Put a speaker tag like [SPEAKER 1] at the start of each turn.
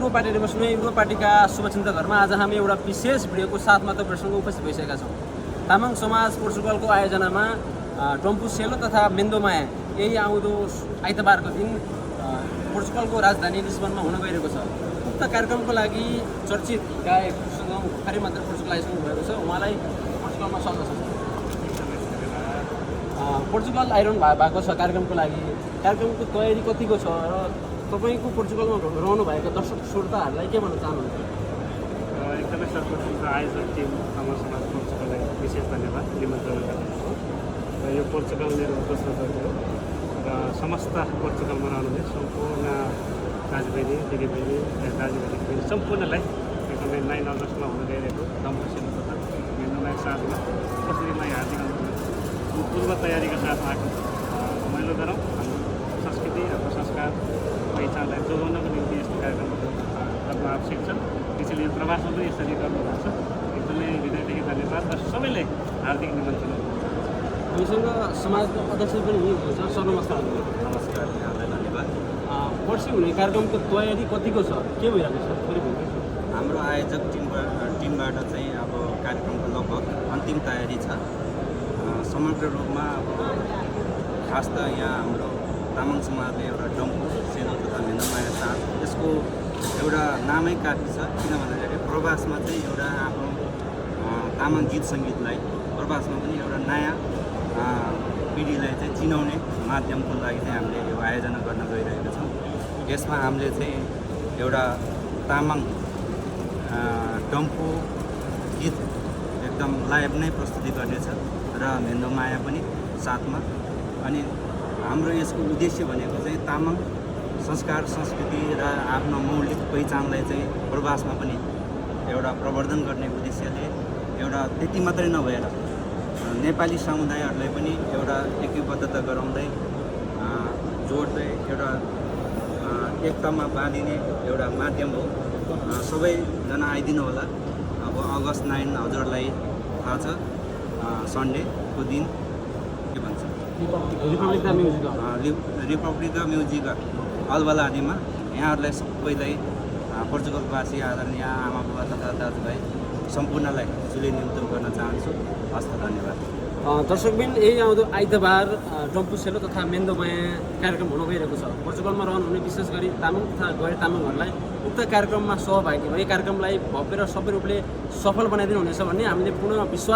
[SPEAKER 1] युगो party बस्नु युगो पार्टीका शुभचिन्तकहरूमा आज हामी एउटा विशेष भिडियोको साथमा तपाईँहरूसँग उपस्थित भइसकेका छौँ। तामाङ समाज पोर्चुगलको आयोजनामा डम्फु सेलो तथा मेन्दोमाया यही आउँदो आइतबारको दिन पोर्चुगलको राजधानी लिस्बनमा हुन गइरहेको छ। उक्त कार्यक्रमको लागि चर्चित गायक भर्खरै मात्र पोर्चुगल आइसक्नु भएको छ। उहाँलाई पोर्चुगलमा स्वागत छ। पोर्चुगल आइरहनु भएको छ कार्यक्रमको लागि। कार्यक्रमको तयारी कतिको छ र तपाईँको पोर्चुगलमा रहनुभएका दर्शक श्रोताहरूलाई के भन्न चाहनुहुन्छ?
[SPEAKER 2] एकदमै सर्वप्रथम त आयोजक टिम तामाङ समाज पोर्चुगललाई विशेष धन्यवाद निमन्त्रण गर्नुभएको र यो पोर्चुगल मेरो दोस्रो दौरा हो र समस्त पोर्चुगलमा रहनुहुने सम्पूर्ण दाजुबहिनी दिदीबहिनी दाजुबहिनी सम्पूर्णलाई एकदमै 9 अगस्तमा हुन गइरहेको डम्फु सेलो तथा मेन्दोमाया साथमा उपस्थितिलाई हार्दिक पूर्व तयारीका साथ आएको रमाइलो गरौँ। हाम्रो संस्कृति हाम्रो संस्कार पहिचानलाई जोगाउनको निम्ति यस्तो कार्यक्रमहरू गर्न आवश्यक छ। त्यसैले यो प्रवासमा पनि यसरी गर्नुभएको छ। एकदमै हृदयदेखि धन्यवाद र सबैलाई हार्दिक निमन्त्रण।
[SPEAKER 1] हामीसँग समाजको अध्यक्ष पनि हुनुहुन्छ। सर नमस्कार।
[SPEAKER 3] नमस्कार, यहाँलाई धन्यवाद।
[SPEAKER 1] पर्सि हुने कार्यक्रमको तयारी कतिको छ, के भइरहेको छ?
[SPEAKER 3] हाम्रो आयोजक टिमबाट चाहिँ अब कार्यक्रमको लगभग अन्तिम तयारी छ। समग्र रूपमा अब खास त यहाँ हाम्रो तामाङ समाजले एउटा डम्फु सेलो तथा मेन्दोमाया साथ यसको एउटा नामै काफी छ। किन भन्दाखेरि प्रवासमा चाहिँ एउटा आफ्नो तामाङ गीत सङ्गीतलाई प्रवासमा पनि एउटा नयाँ पिँढीलाई चाहिँ चिनाउने माध्यमको लागि चाहिँ हामीले यो आयोजना गर्न गइरहेका छौँ। यसमा हामीले चाहिँ एउटा तामाङ डम्फु गीत एकदम लाइभ नै प्रस्तुति गर्नेछ र मेन्दोमाया पनि साथमा। अनि हाम्रो यसको उद्देश्य भनेको चाहिँ तामाङ संस्कार संस्कृति र आफ्नो मौलिक पहिचानलाई चाहिँ प्रवासमा पनि एउटा प्रवर्धन गर्ने उद्देश्यले एउटा त्यति मात्रै नभएर नेपाली समुदायहरूलाई पनि एउटा एकीबद्धता गराउँदै जोड्दै एउटा एकतामा बाँधिने एउटा माध्यम हो। सबैजना आइदिनु होला। अब अगस्त 9 हजुरलाई थाहा छ, सन्डेको दिन के भन्छ रिपब्लिका म्युजिक अलबलादीमा यहाँहरूलाई सबैलाई पोर्चुगलवासी आदरणीय आमा बुबा तथा दाजुभाइ सम्पूर्णलाई जुली निम्तो गर्न चाहन्छु। हस्त धन्यवाद।
[SPEAKER 1] दर्शकबिन यही आउँदो आइतबार डम्फु सेलो तथा मेन्दोमाया कार्यक्रम हुन गइरहेको छ। पोर्चुगलमा रहनुहुने विशेष गरी तामाङ तथा गैर तामाङहरूलाई उक्त कार्यक्रममा सहभागी भई कार्यक्रमलाई भव्य र सबै रूपले सफल बनाइदिनु हुनेछ भन्ने हामीले पूर्ण विश्वास